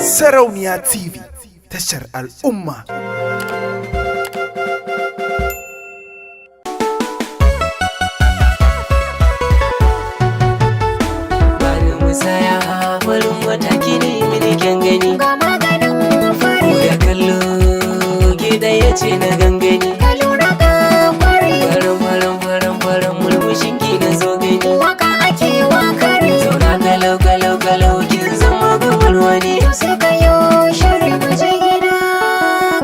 Sarauniya TV, tashar al'umma. Bari musaya farin mataki ne milikin gani. Ga maganin fari Da kallo gida ya ce na gangani. ka lura ga fari Farin mulmushin ki na zo gani. waka ake wa kare Zauna kalau kin zama gabar wani. to sai ka yo shari mu je gida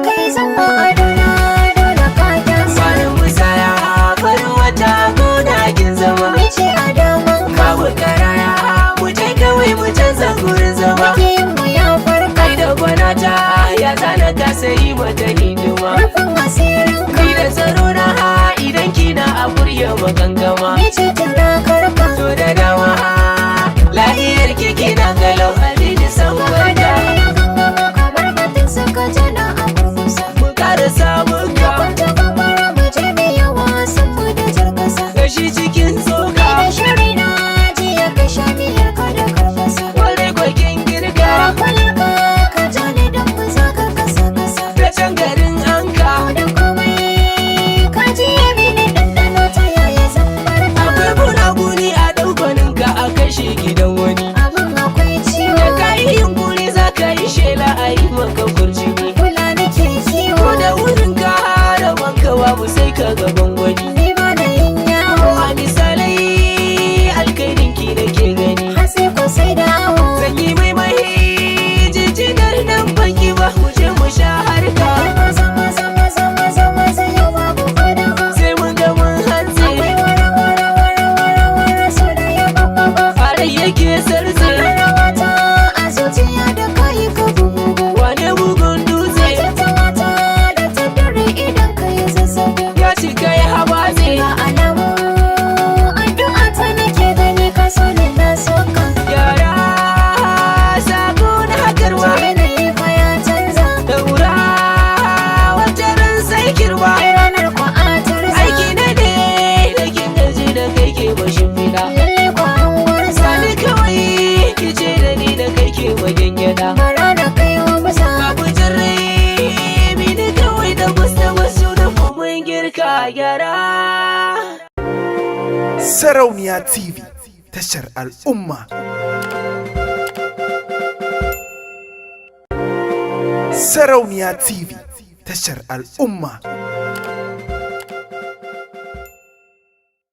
kai zama adona dole ka kyasa Bari musaya farin wata gona kin zama. mace a daman ka Babu karaya mu je kawai mu canza gurin zama. makiyin mu ya farka Kai da gwanata ya zana ka sayi mata hidima. rufin asirin ka Ni da tsaro na idan kina a burya magangama. mace tana karka To da dama lahiyar kiki na galau halini san barka. kamar batun suka jana a kurkusa Mu kara samun ka kwanta kamara mu je mai yawa sun mu da jirgasa gashi cikin tsoka. da shiri na jiya ka sha miyar ka da karfasa Kwarai kwakin girka kwalarka ka ja ni don mu za ka kasa kasa da can garin anka. da komai ka ji ya mini ɗanɗano ta yaya zan barka Akwai gunaguni a ɗaukonin ka a kashe gidan wani. abin akwai ciwo Da ka yi yunkuri za ka yi shela a yi maka kurjini. kula nake kiwo Ko da wurin ka da wanka babu sai ka gaban wani. ni ba da yin yawo A misalai alkairin ki da ke gani. har sai ko sai da awo Zan yi mai jijinar nan banki ba mu je mu sha harka. maza maza maza maza maza yau babu fada ba Sai mun ga mun hantsi akwai wara wara wara wara wara so da ya babba ba fara yake sarse. rawata a zuciya da kayi ka bugu Wane bugun dutse ta mata da ta dare idan ka yi zazzabi ya cika ya habatse. ga alamu addu'a ta nake gani ka so ni na soka Yara sako na hakarwa yanayi fa ya canza daura wata ran sai kirwa. ranar kwa a tarza Aiki na ne da kin gaji da kai ke bashin fila. lalle kwa an gwarza Sani kawai ki ce da ni da kai ke wajen gyada. bara da kai wa musa Babu jirre mini kawai da wasu da mun girka gyara. Sarauniya TV, tashar al'umma. Sarauniya TV, tashar al'umma.